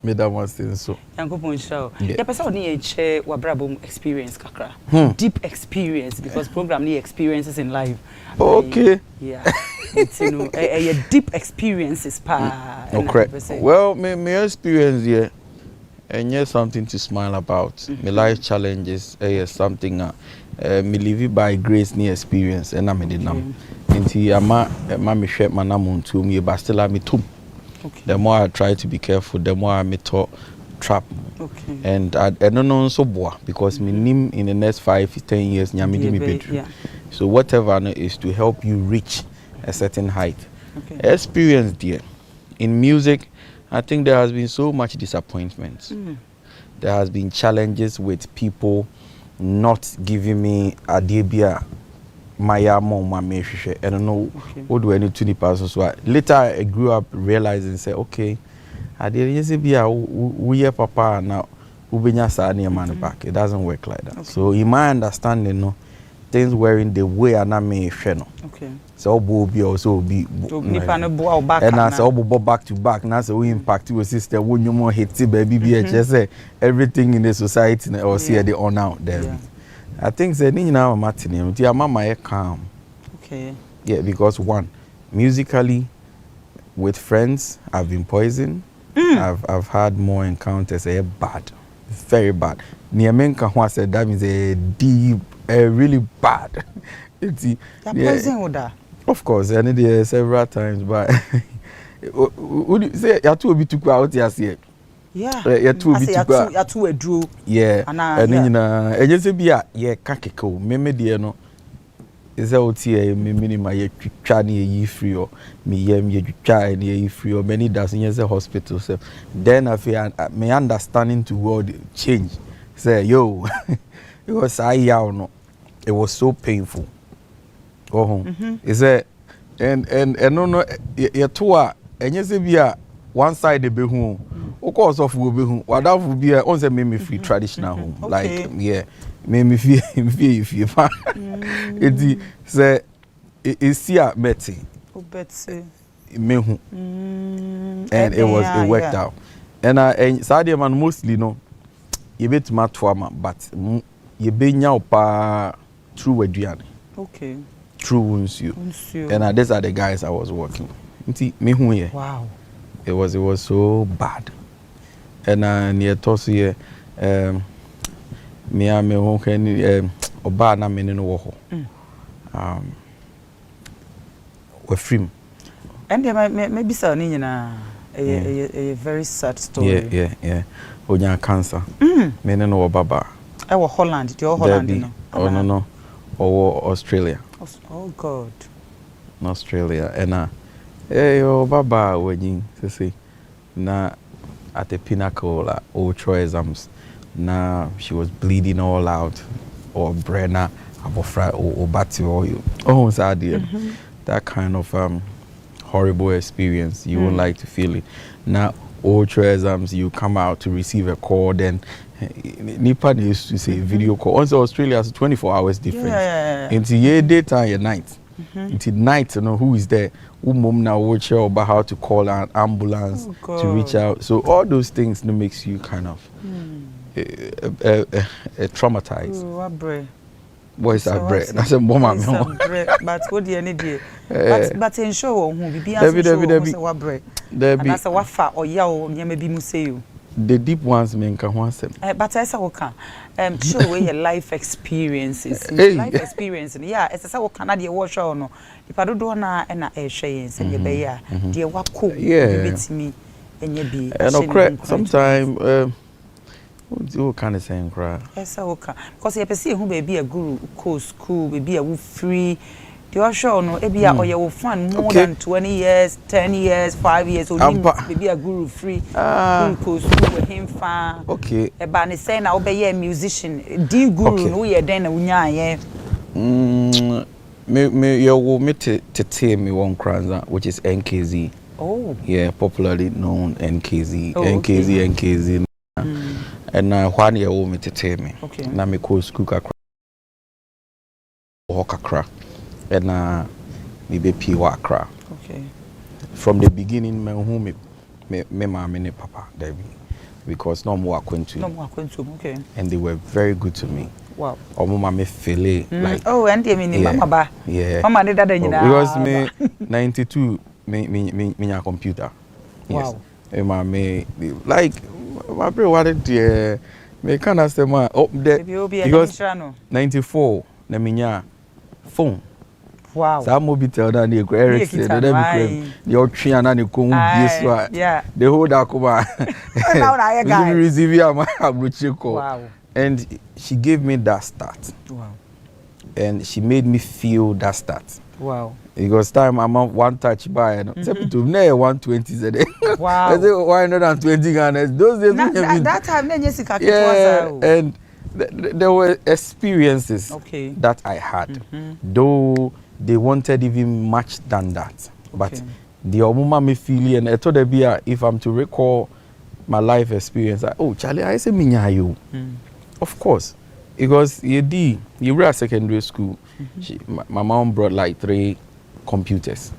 Me that one thing so. Yankopon show. Yeah, person ni share wabrabom experience kakra. Deep experience because program ni experiences in life. Okay. Yeah. It's a deep experiences pa. Okay. Well, my experience here and yes something to smile about. My life challenges something me live it by grace ni experience and I'm in them. Inti ama me share manamun to me but still me too. Okay. The more I try to be careful, the more I may talk trap. Okay. And I don't know so boy because me nim in the next 5 to 10 years nyamidi me bedroom. Yeah. So whatever is to help you reach a certain height. Okay. Experience there. In music, I think there has been so much disappointment. There has been challenges with people not giving me a debia. My mom, my I don't know what do I need 20 so later I grew up realizing say okay I didn't say be we papa now ubenya sa near man back. It doesn't work like that. So in my understanding no things were in the way and I may no. Okay. So be also be and I say back to back now so we impact your sister when you more hit baby BHS everything in the society or see the on out there. Yeah. I think say ni na matini ti mama e calm. Okay. Yeah, because one, musically with friends I've been poisoned. I've had more encounters bad. Very bad. Near men can said that means a deep really bad. It's poison with that. Of course, I need several times but would you say you too be too out here? Yeah. You too be too ya too edru. Yeah. And nyina enyese bia ye kakeko meme de no is out here me minima ye twitwa na ye free or me yem ye twitwa na ye free or many does in the hospital so then I feel my understanding to world change say yo it was no it was so painful is that and no ye to a enyese bia one side the behu of course of will be what would be on the me free traditional home like yeah me feel if you it say it's here Betty me and it worked out and Sadia man mostly no you bet my trauma but you be now pa true Adrian okay true wounds you and these are the guys I was working me who wow it was so bad and near toss here me who can oba na me no wo we free and maybe so ni na a very sad story yeah onya cancer me no baba I was Holland do Holland no no or Australia oh god in Australia and yo baba when say na at the pinnacle ultra exams now she was bleeding all out or Brenna abofra or bati or you sad that kind of horrible experience you won't like to feel it now ultra exams you come out to receive a call then Nipa used to say video call also Australia has 24 hours difference into your daytime your night until night you know who is there mom now watch about how to call an ambulance to reach out so all those things that makes you kind of traumatized boys are bread that's a bomb but what do you need but in show who be what bread that's a wafa or yaw maybe museo the deep ones men can once but I say okay show where your life experiences life experience yeah it's a Canadian watch or no if I do na na e hwe say be ya de wako betimi enye bi and sometimes what kind of saying cry yes okay because you person who be a guru school be a free the show no e be a oye wo fan more than 20 years 10 years 5 years only be a guru free school with him fan okay e ba ne say na wo be a musician di guru no ye den na wunya ye me you me to me one kranza which is NKZ oh yeah popularly known NKZ NKZ and one year me to me okay na me call school kakra and me be Accra okay from the beginning me who me mama me papa Debbie because no more acquainted. No more acquainted, okay. And they were very good to me. Wow. Or mama me feel like. Oh, and they mean mama ba. Yeah. Mama did that because me 92 me a computer. Yes. Wow. Me like my bro wanted me kind of say my up there because 94 na me phone. Wow. Some mobitel na the Ericsson the otria na the ko this one. Yeah. The whole da ko ba. Now na guy. Receive am abrochi ko. Wow. And she gave me that start. Wow. And she made me feel that start. Wow. Because time I'm one touch by and to near 120 today. Wow. I say 120 Ghana. Those days that time then Jessica. Yeah. And there were experiences that I had. Though they wanted even much than that. But the omuma me feel and I told her if I'm to recall my life experience, oh Charlie, I say minyayo. Of course. Because you were at secondary school. My mom brought like 3 computers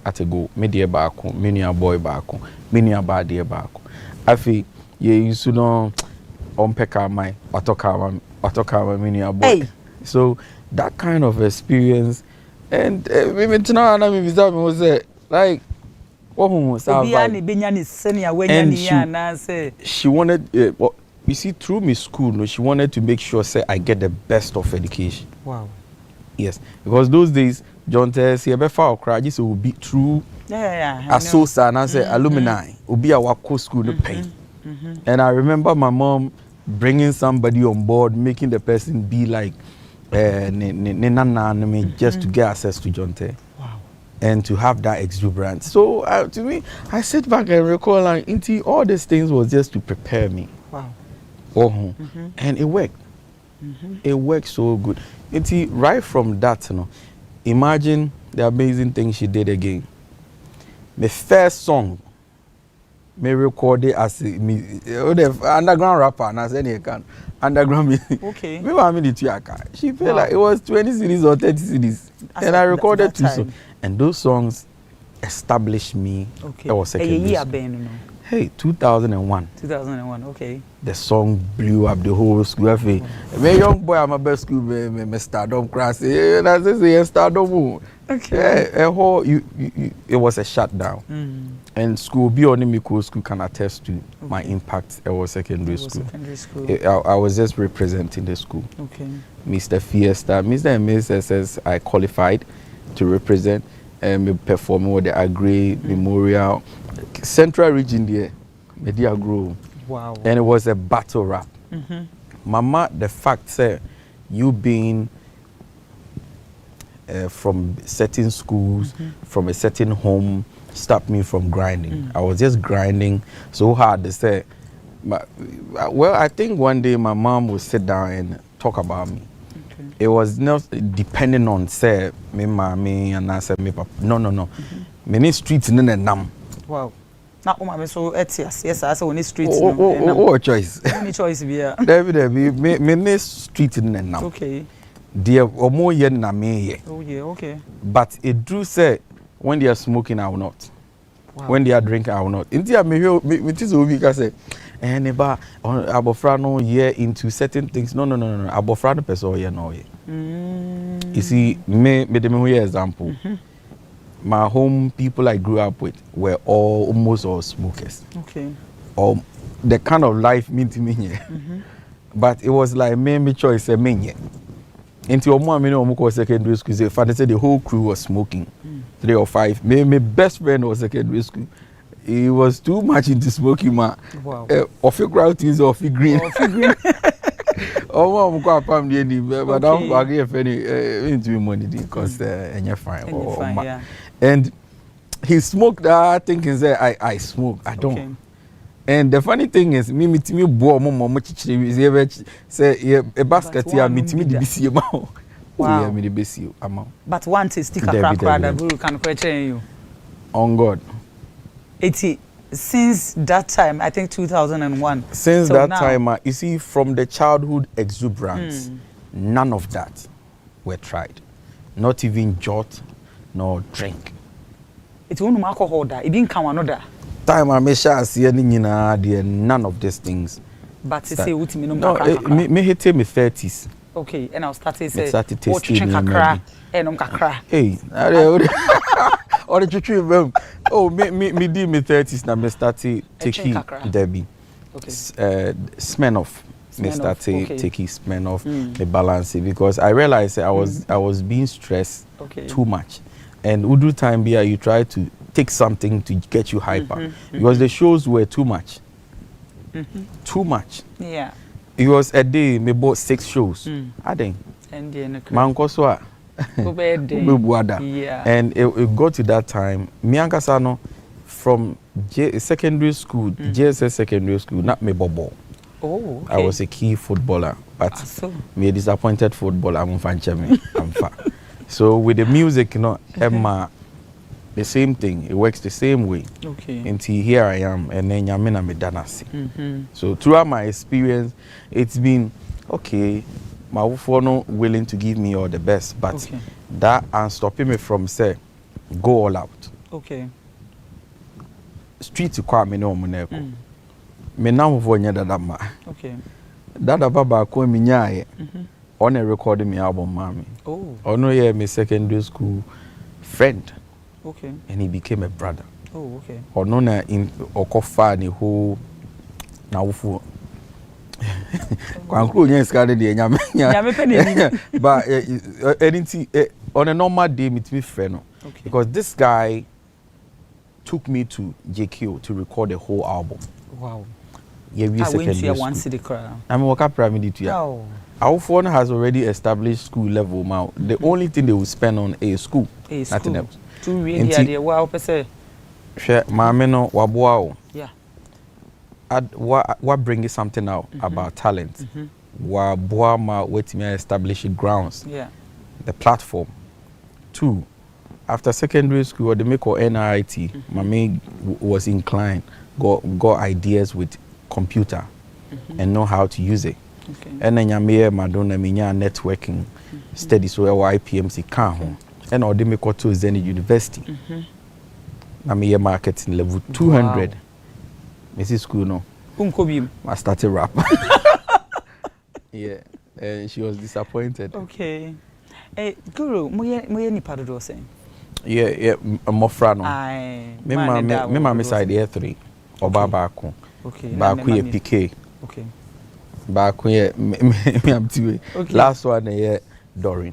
at a go. Media baako, many a boy baako, many a bad dear baako. I feel you used to know unpeka my watoka many a boy. So that kind of experience and women now and me was like and she wanted you see, through my school, no, she wanted to make sure say I get the best of education. Wow. Yes, because those days, John tells you, "Befa okra, just will be true." Asosa and I say alumni, will be our school the pain. And I remember my mom bringing somebody on board, making the person be like, just to get access to John Te. Wow. And to have that exuberance. So to me, I sit back and recall, like, all these things was just to prepare me. Wow. And it worked. It worked so good. Right from that, you know, imagine the amazing thing she did again. My first song, me recorded as underground rapper, and as any can underground music. Okay. Me want me the she felt like it was 20 CDs or 30 CDs, and I recorded 2 songs, and those songs established me. Okay. That was secondary school. Hey, 2001. 2001, okay. The song blew up the whole school. Me young boy, I'm a best school. Me stardom crash. And I say stardom. Okay. It was a shutdown. And school beyond me school can attest to my impact. It was secondary school. I was just representing the school. Okay. Mr. Fiesta, Mr. and Mrs. says I qualified to represent and perform with the Agri Memorial. Central region there, media grow. Wow. And it was a battle rap. Mama, the fact say you being from certain schools, from a certain home, stopped me from grinding. I was just grinding so hard to say. Well, I think one day my mom would sit down and talk about me. Okay. It was not depending on say me mommy and I said me papa. No. Many streets in the nam. Wow. Now, I'm so etias. Yes, I saw any streets. Oh, choice. Any choice be here. Debbie, many streets in the now. Okay. Dear, or more yen na me. Oh yeah, okay. But it do say when they are smoking, I will not. Wow. When they are drinking, I will not. India me this will be say, and never abofrano year into certain things. No. Abofrano person year no year. You see, me example. My home people I grew up with were almost all smokers. Okay. Or the kind of life me to me here. But it was like me choice a me. Into my secondary school, say father said the whole crew was smoking. 3 or 5. My best friend was secondary school. He was too much into smoking, man. Wow. Of a crowd is of a green. Oh, I'm quite family, but I give any into money because and you're fine. Yeah. And he smoked that thinking say I smoke. I don't. Okay. And the funny thing is, me bo mama chichiri say a basket here me the BC amount. Wow. Me the BC amount. But one to stick a crack that guru can question you. On God. 80 since that time, I think 2001. Since so that time, you see, from the childhood exuberance, none of that were tried. Not even jot, nor drink. It's one alcohol that it didn't come another. time I me share see any none of these things. But to say what no, me hit me 30s. Okay, and I'll start to say started tasting kakra and kakra. Hey, or the tree oh me did me 30s now me started taking Debbie. Okay. Smirnoff. Me started taking Smirnoff the balance because I realized I was being stressed too much. And Udu time here you try to take something to get you hyper because the shows were too much. Too much. Yeah. It was a day me bought 6 shows. I think. And then yeah. And it got to that time. Me ankasano from secondary school, JSS secondary school, not me bobo. Oh, okay. I was a key footballer, but me a disappointed footballer. I'm far. So with the music, Emma, the same thing. It works the same way. Okay. Until here I am, and then Yamina me danasi. So throughout my experience, it's been okay. My wife willing to give me all the best, but that and stopping me from say go all out. Okay. Street to call me no moneko. Me now for that ma. Okay. That baba ko mi nyae. On a recording me album mommy. Oh. Ono yeah my secondary school friend. Okay. And he became a brother. Oh, okay. Ono na in okofa ni who na wufu. Kwankru nya skade de nya me. But anything on a normal day meet me friend. Because this guy took me to JQ to record the whole album. Wow. Yeah, we went to one city crowd. I'm working pyramid to ya. Our phone has already established school level now. The only thing they will spend on is school. Nothing else. To read the wow per se. Share mameno wabuao. Yeah. What bringing something out about talent? Wabuama wait me establishing grounds. Yeah. The platform. 2. After secondary school, they make NIT. My main was inclined, got ideas with computer and know how to use it. Okay. And then Yamia Madonna Minya networking studies so IPMC can and or they make to Zenit University. Namia marketing level 200. Wow. Mrs. School no. I started rap. Yeah. And she was disappointed. Okay. Hey, Guru, moye ni padodo saying. Yeah, Mofra no. Aye. Me mama side year 3. Oba Baku. Okay. Baku ye PK. Okay. Baku ye me am tiwe. Last one ye Doreen.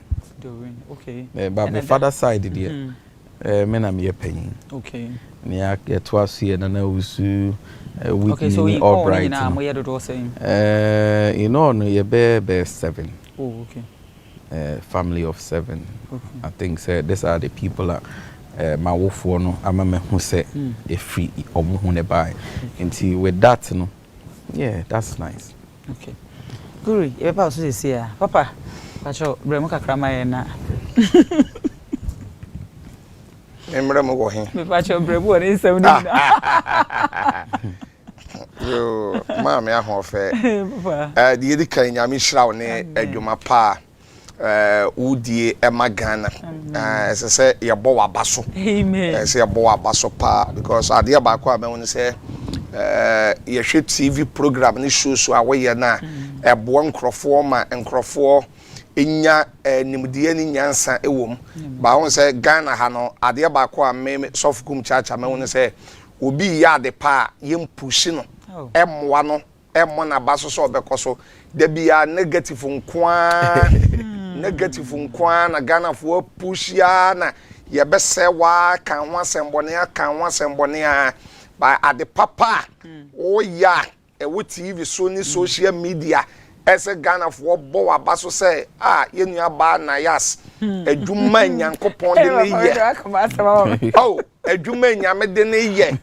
Okay. But my father's side there. Me na me ye penny. Okay. Nia get twice here na usu okay, so you all right now moye dodo saying. No ye be 7. Oh, okay. Family of 7. Okay. I think these are the people that my wife no amame who say a free omu hu ne buy. Until with that no, yeah, that's nice. Okay. Guru, you papa so say ah, papa, pacho bremu kakra ma na. Emremu wo he. Me pacho bremu won nsem ni na. Yo, ma me ahofe. Papa. Die di kan nyame hira ne adwuma pa. Udie Emagana. Say your bow abaso. Amen. Say your bow abaso pa because I dear back when say your TV program ni show so away na a bon crofoma and crofo inya nimdie ni nyansa ewom. Ba won say Ghana ha no ade back me sofukum chacha me won say obi ya de pa yem push no. Emwa no emmo na baso so obekoso de bia negative nkwa negative nkwa na Ghana for push ya na ye be se wa kan ho asembone a by ade papa o ya e wo TV so ni social media ese Ghana for bo wa baso say ye nua ba Nayas adwuma nyankopon de ne ye oh adwuma nyame de ne ye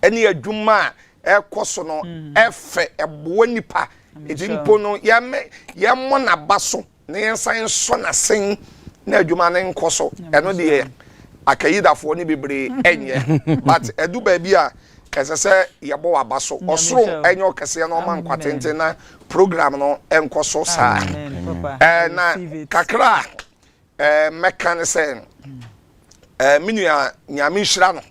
eni adwuma ekoso no efe ebo nipa edimpo no yemmo na baso na yensan so na sen na adwuma ne nkoso eno de akayidafo ni bebre enye but edu ba bia esese yebo wabaso osoro enyo kese na oma nkwatente na program no enkoso sa na kakra mekanise minua nyame hira no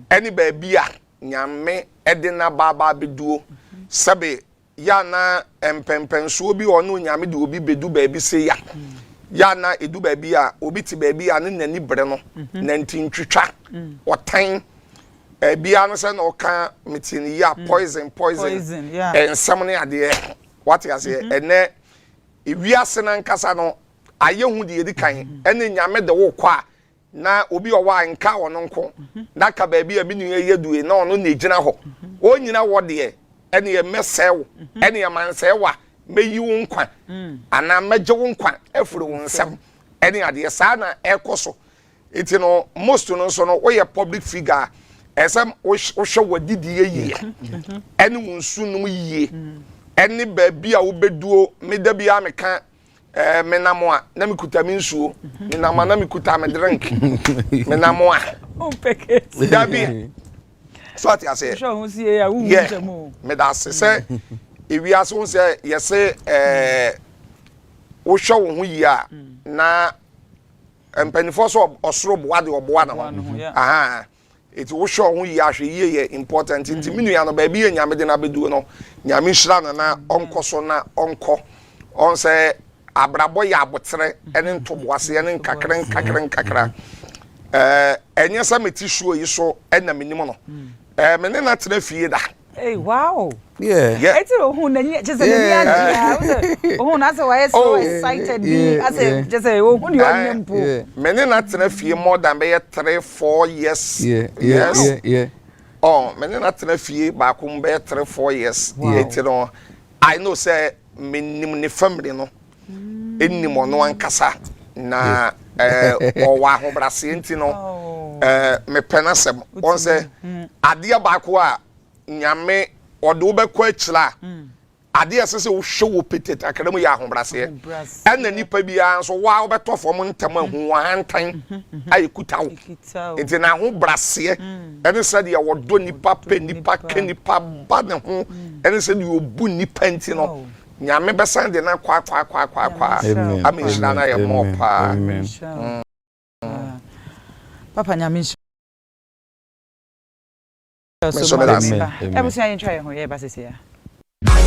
eni ba bia nyame ede na baba beduo sebe ya na empempenso bi ono nyame de obi bedu ba bi se ya na edu ba bi a obi ti ba bi a ne nani bre no na ntintwitwa otan bia no se na oka mitini ya poison ensam ne ade what you say ene ewiase na nkasa no aye hu de edi kan ene nyame de wo kwa na obi owa nka wono nko na ka ba bia bi nu yedue na ono na ejina ho o nyina wo de ene ye mesew ene ye mansewa meyi wo nkwa ana meje wo nkwa afuro wo nsam ene ade sa na ekoso eti no most no so no wo ye public figure esam wo hwe wadidi ye ene wo nsu no yie ene ba bia wo beduo meda bia meka menamo na mikuta mi nsuo menamo na mikuta me drink menamo o peke dabi so ati ase sure hu sie ya wu ntemo me da se ewi aso hu se yese wo hwe wo hu yi a na empanifo so osoro boa de oboa na ho aha eti wo hwe wo yi ahwe yi ye important nti minu ya no ba bi nyame de na bedu no nyame hira na onkoso na onko on se abrabo ya abotre ene ntoboase ene nkakra enye sa metishuo yi so ena menim no mene na tena fie da hey wow yeah eti ohun na nyi just na nyi ohun na say why so excited be as just say ohun di on mpo mene na tena fie more than be 3-4 years yeah oh mene na tena fie ba ko be 3-4 years eti no I know say menim ne family no enim ono ankasa na owa hobrase enti no me penasem on say ade ba ko a nyame odo be ko akira ade asese wo hwe wo petete akara mu ya hobrase ena nipa bia so wa wo beto fom ntam ahu antan ayekuta wo enti na hobrase ene se de wo do nipa pe nipa ke nipa ba ne ho ene se de obu nipa enti no nyame besan de na kwa amishira na ye mo pa papa nyame so amen ebusia yin try ho ye ba sese ya